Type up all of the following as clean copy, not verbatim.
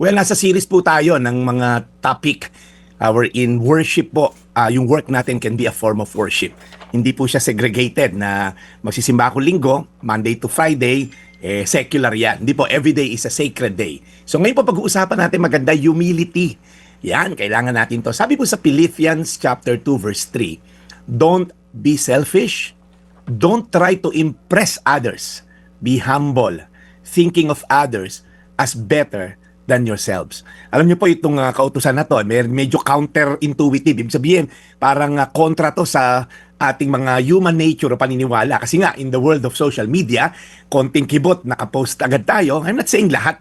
Well, nasa series po tayo ng mga topic wherein worship po, yung work natin can be a form of worship. Hindi po siya segregated na magsisimba ako linggo, Monday to Friday, secular yan. Hindi po, every day is a sacred day. So ngayon po pag-uusapan natin maganda, humility. Yan, kailangan natin to. Sabi po sa Philippians chapter 2 verse 3, don't be selfish, don't try to impress others, be humble, thinking of others as better than yourselves. Alam niyo po itong kautusan na to, medyo counterintuitive. Ibig sabihin, parang kontra to sa ating mga human nature o paniniwala. Kasi nga, in the world of social media, konting kibot, nakapost agad tayo. I'm not saying lahat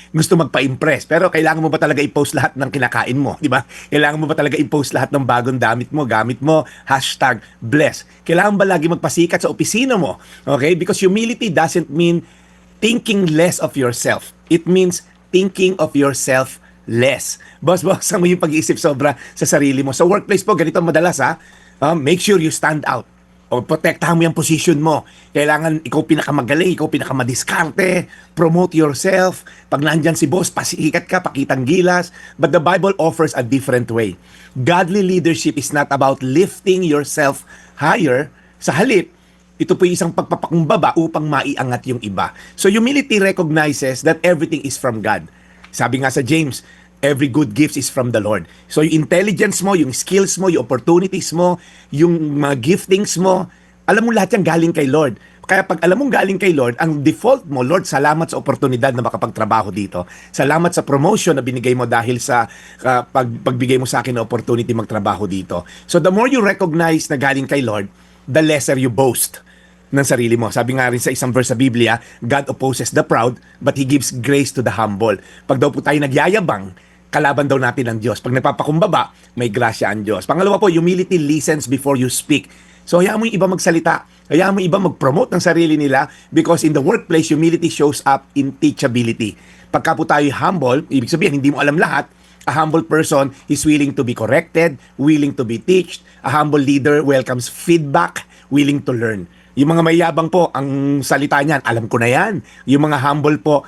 gusto magpa-impress. Pero kailangan mo ba talaga i-post lahat ng kinakain mo? Di ba? Kailangan mo ba talaga i-post lahat ng bagong gamit mo? Gamit mo, #bless. Kailangan ba lagi magpasikat sa opisina mo? Okay? Because humility doesn't mean thinking less of yourself. It means thinking of yourself less. Boss, mo yung pag-iisip sobra sa sarili mo. Sa workplace po, ganito madalas make sure you stand out. O protektahan mo yung position mo. Kailangan ikaw pinakamagaling, ikaw pinakamadiskarte, promote yourself. Pag nandyan si boss, pasikat ka, pakitang gilas. But the Bible offers a different way. Godly leadership is not about lifting yourself higher. Sa halip, ito po isang pagpapakumbaba upang maiangat yung iba. So humility recognizes that everything is from God. Sabi nga sa James, every good gift is from the Lord. So yung intelligence mo, yung skills mo, yung opportunities mo, yung mga giftings mo, alam mo lahat yan galing kay Lord. Kaya pag alam mong galing kay Lord, ang default mo, Lord, salamat sa oportunidad na makapagtrabaho dito. Salamat sa promotion na binigay mo dahil sa pagbigay mo sa akin na opportunity magtrabaho dito. So the more you recognize na galing kay Lord, the lesser you boast ng sarili mo. Sabi nga rin sa isang verse sa Biblia, God opposes the proud, but He gives grace to the humble. Pag daw po tayo nagyayabang, kalaban daw natin ang Diyos. Pag nagpapakumbaba, may grasya ang Diyos. Pangalawa po, humility listens before you speak. So hayaan mo yung iba magsalita. Hayaan mo yung iba mag-promote ng sarili nila because in the workplace, humility shows up in teachability. Pagka po tayo humble, ibig sabihin, hindi mo alam lahat. A humble person is willing to be corrected, willing to be teached. A humble leader welcomes feedback, willing to learn. Yung mga mayabang po, ang salita niyan, alam ko na yan. Yung mga humble po,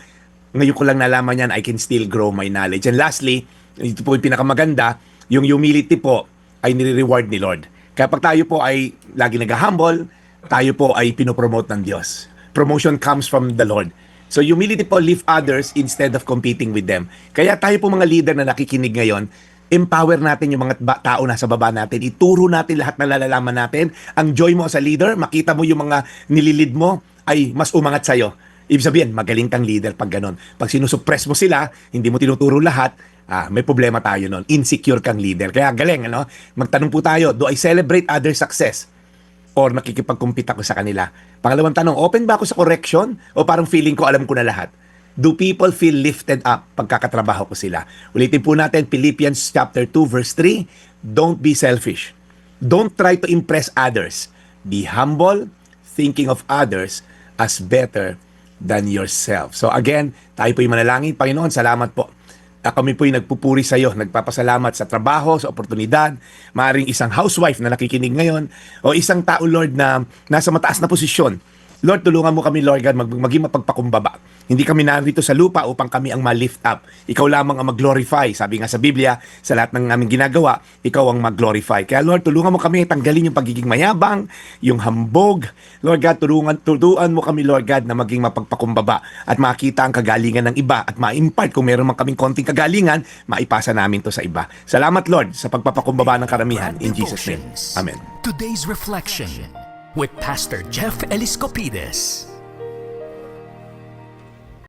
ngayon ko lang nalaman yan, I can still grow my knowledge. And lastly, ito po yung pinakamaganda, yung humility po ay nire-reward ni Lord. Kaya pag tayo po ay lagi nag-humble, tayo po ay pinopromote ng Diyos. Promotion comes from the Lord. So humility po, lift others instead of competing with them. Kaya tayo po mga leader na nakikinig ngayon, empower natin yung mga tao na sa baba natin. Ituro natin lahat na nalalaman natin. Ang joy mo sa leader, makita mo yung mga nililid mo, ay mas umangat sa'yo. Ibig sabihin, magaling kang leader pag ganun. Pag sinusuppress mo sila, hindi mo tinuturo lahat, may problema tayo nun. Insecure kang leader. Kaya galing, ano? Magtanong po tayo, do I celebrate other success? Or nakikipag-compete ako sa kanila? Pangalawang tanong, open ba ako sa correction? O parang feeling ko alam ko na lahat? Do people feel lifted up pagkakatrabaho ko sila? Ulitin po natin, Philippians chapter 2 verse 3, don't be selfish. Don't try to impress others. Be humble, thinking of others as better than yourself. So again, tayo po yung manalangin. Panginoon, salamat po. Kami po yung nagpupuri sa iyo, nagpapasalamat sa trabaho, sa oportunidad. Maaring isang housewife na nakikinig ngayon o isang tao, Lord, na nasa mataas na posisyon. Lord, tulungan mo kami, Lord God, maging mapagpakumbaba. Hindi kami narito sa lupa upang kami ang ma-lift up. Ikaw lamang ang mag-glorify. Sabi nga sa Biblia, sa lahat ng aming ginagawa, ikaw ang mag-glorify. Kaya Lord, tulungan mo kami tanggalin yung pagiging mayabang, yung hambog. Lord God, turuan mo kami, Lord God, na maging mapagpakumbaba at makita ang kagalingan ng iba at ma-impart kung meron man kaming konting kagalingan, maipasa namin to sa iba. Salamat, Lord, sa pagpapakumbaba ng karamihan. In Jesus' name. Amen. Today's Reflection with Pastor Jeff Eliscopides.